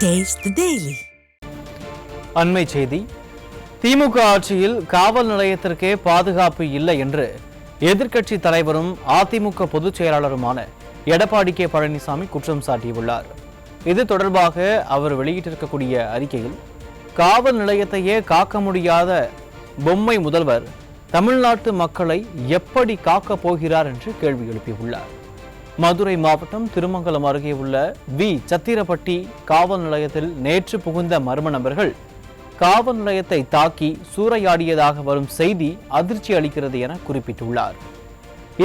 Taste the Daily. அண்மை செய்தி. திமுக ஆட்சியில் காவல் நிலையத்திற்கே பாதுகாப்பு இல்லை என்று எதிர்க்கட்சி தலைவரும் அதிமுக பொதுச் செயலாளருமான எடப்பாடி கே பழனிசாமி குற்றம் சாட்டியுள்ளார். இது தொடர்பாக அவர் வெளியிட்டிருக்கக்கூடிய அறிக்கையில், காவல் நிலையத்தையே காக்க முடியாத பொம்மை முதல்வர் தமிழ்நாட்டு மக்களை எப்படி காக்கப் போகிறார் என்று கேள்வி எழுப்பியுள்ளார். மதுரை மாவட்டம் திருமங்கலம் அருகே உள்ள சத்திரப்பட்டி காவல் நிலையத்தில் நேற்று புகுந்த மர்ம நபர்கள் காவல் நிலையத்தை தாக்கி சூறையாடியதாக வரும் செய்தி அதிர்ச்சி அளிக்கிறது என குறிப்பிட்டுள்ளார்.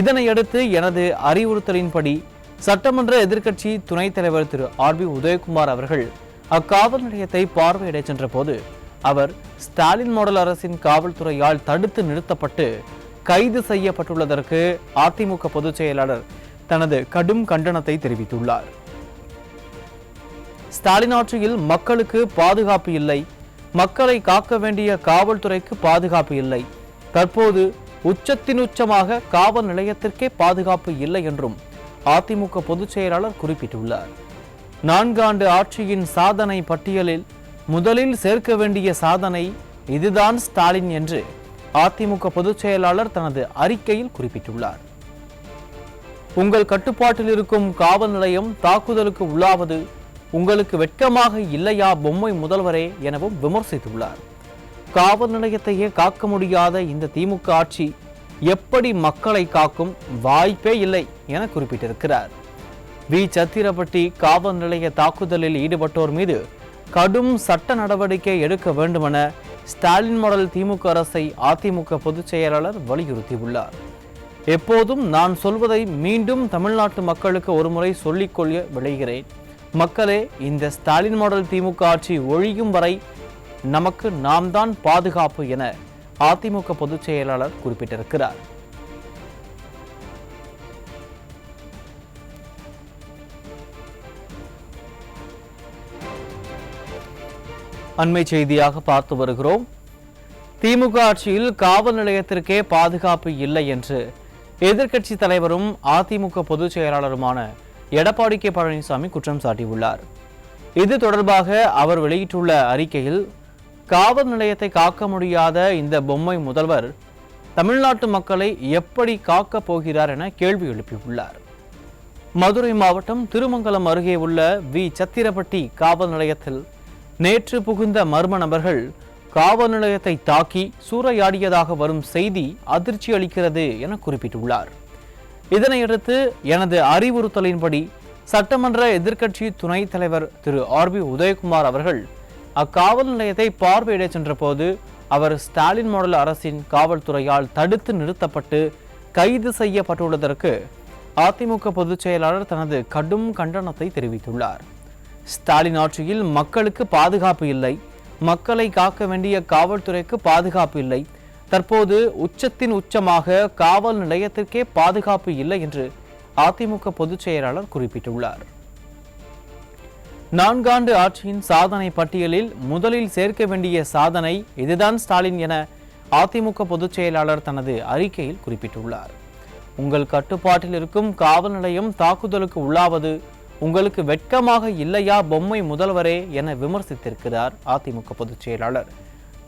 இதனையடுத்து எனது அறிவுறுத்தலின்படி சட்டமன்ற எதிர்க்கட்சி துணைத் தலைவர் திரு ஆர்.பி. உதயகுமார் அவர்கள் அக்காவல் நிலையத்தை பார்வையிட சென்ற போது அவர் ஸ்டாலின் மாடல் அரசின் காவல்துறையால் தடுத்து நிறுத்தப்பட்டு கைது செய்யப்பட்டுள்ளதற்கு அதிமுக பொதுச் செயலாளர் தனது கடும் கண்டனத்தை தெரிவித்துள்ளார். ஸ்டாலின் ஆட்சியில் மக்களுக்கு பாதுகாப்பு இல்லை, மக்களை காக்க வேண்டிய காவல்துறைக்கு பாதுகாப்பு இல்லை, தற்போது உச்சத்தின் உச்சமாக காவல் நிலையத்திற்கே பாதுகாப்பு இல்லை என்றும் அதிமுக பொதுச் செயலாளர் குறிப்பிட்டுள்ளார். 4 ஆண்டு ஆட்சியின் சாதனை பட்டியலில் முதலில் சேர்க்க வேண்டிய சாதனை இதுதான் ஸ்டாலின் என்று அதிமுக பொதுச் செயலாளர் தனது அறிக்கையில் குறிப்பிட்டுள்ளார். உங்கள் கட்டுப்பாட்டில் இருக்கும் காவல் நிலையம் தாக்குதலுக்கு உள்ளாவது உங்களுக்கு வெட்கமாக இல்லையா பொம்மை முதல்வரே எனவும் விமர்சித்துள்ளார். காவல் நிலையத்தையே காக்க முடியாத இந்த திமுக ஆட்சி எப்படி மக்களை காக்கும்? வாய்ப்பே இல்லை என குறிப்பிட்டிருக்கிறார். சத்திரப்பட்டி காவல் நிலைய தாக்குதலில் ஈடுபட்டோர் மீது கடும் சட்ட நடவடிக்கை எடுக்க வேண்டுமென ஸ்டாலின் மாடல் திமுக அரசை அதிமுக பொதுச் செயலாளர் வலியுறுத்தியுள்ளார். எப்போதும் நான் சொல்வதை மீண்டும் தமிழ்நாட்டு மக்களுக்கு ஒருமுறை சொல்லிக்கொள்ள விளைகிறேன். மக்களே, இந்த ஸ்டாலின் மாடல் திமுக ஆட்சி ஒழியும் வரை நமக்கு நாம் தான் பாதுகாப்பு என அதிமுக பொதுச் செயலாளர் குறிப்பிட்டிருக்கிறார். அண்மை செய்தியாக பார்த்து வருகிறோம். திமுக ஆட்சியில் காவல் நிலையத்திற்கே பாதுகாப்பு இல்லை என்று எதிர்க்கட்சி தலைவரும் அதிமுக பொதுச் செயலாளருமான எடப்பாடி கே பழனிசாமி குற்றம் சாட்டியுள்ளார். இது தொடர்பாக அவர் வெளியிட்டுள்ள அறிக்கையில், காவல் நிலையத்தை காக்க முடியாத இந்த பொம்மை முதல்வர் தமிழ்நாட்டு மக்களை எப்படி காக்கப் போகிறார் என கேள்வி எழுப்பியுள்ளார். மதுரை மாவட்டம் திருமங்கலம் அருகே உள்ள சத்திரப்பட்டி காவல் நிலையத்தில் நேற்று புகுந்த மர்ம நபர்கள் காவல் நிலையத்தை தாக்கி சூறையாடியதாக வரும் செய்தி அதிர்ச்சி அளிக்கிறது என குறிப்பிட்டுள்ளார். இதனையடுத்து எனது அறிவுறுத்தலின்படி சட்டமன்ற எதிர்க்கட்சி துணைத் தலைவர் திரு ஆர்.பி. உதயகுமார் அவர்கள் அக்காவல் நிலையத்தை பார்வையிட சென்ற போது அவர் ஸ்டாலின் மாடல் அரசின் காவல்துறையால் தடுத்து நிறுத்தப்பட்டு கைது செய்யப்பட்டுள்ளதற்கு அதிமுக பொதுச் செயலாளர் தனது கடும் கண்டனத்தை தெரிவித்துள்ளார். ஸ்டாலின் ஆட்சியில் மக்களுக்கு பாதுகாப்பு இல்லை, மக்களை காக்க வேண்டிய காவல்துறைக்கு பாதுகாப்பு இல்லை, தற்போது உச்சத்தின் உச்சமாக காவல் நிலையத்திற்கே பாதுகாப்பு இல்லை என்று அதிமுக பொதுச் செயலாளர் குறிப்பிட்டுள்ளார். 4 ஆண்டு ஆட்சியின் சாதனை பட்டியலில் முதலில் சேர்க்க வேண்டிய சாதனை இதுதான் ஸ்டாலின் என அதிமுக பொதுச் செயலாளர் தனது அறிக்கையில் குறிப்பிட்டுள்ளார். உங்கள் கட்டுப்பாட்டில் இருக்கும் காவல் நிலையம் தாக்குதலுக்கு உள்ளாவது உங்களுக்கு வெட்கமாக இல்லையா பொம்மை முதல்வரே என விமர்சித்திருக்கிறார் அதிமுக பொதுச் செயலாளர்.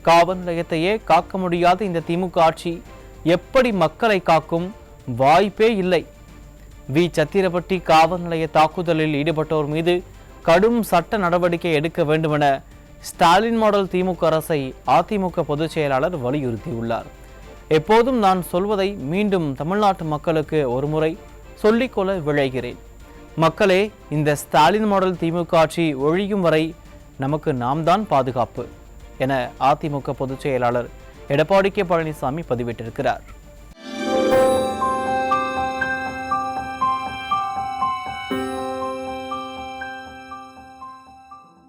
காவல் நிலையத்தையே காக்க முடியாத இந்த திமுக ஆட்சி எப்படி மக்களை காக்கும்? வாய்ப்பே இல்லை. சத்திரப்பட்டி காவல் நிலைய தாக்குதலில் ஈடுபட்டோர் மீது கடும் சட்ட நடவடிக்கை எடுக்க வேண்டுமென ஸ்டாலின் மாடல் திமுக அரசை அதிமுக பொதுச் செயலாளர் வலியுறுத்தியுள்ளார். எப்போதும் நான் சொல்வதை மீண்டும் தமிழ்நாட்டு மக்களுக்கு ஒருமுறை சொல்லிக்கொள்ள விளைகிறேன். மக்களே, இந்த ஸ்டாலின் மாடல் திமுக ஆட்சி ஒழியும் வரை நமக்கு நாம் தான் பாதுகாப்பு என அதிமுக பொதுச் செயலாளர் எடப்பாடி கே பழனிசாமி பதிவிட்டிருக்கிறார்.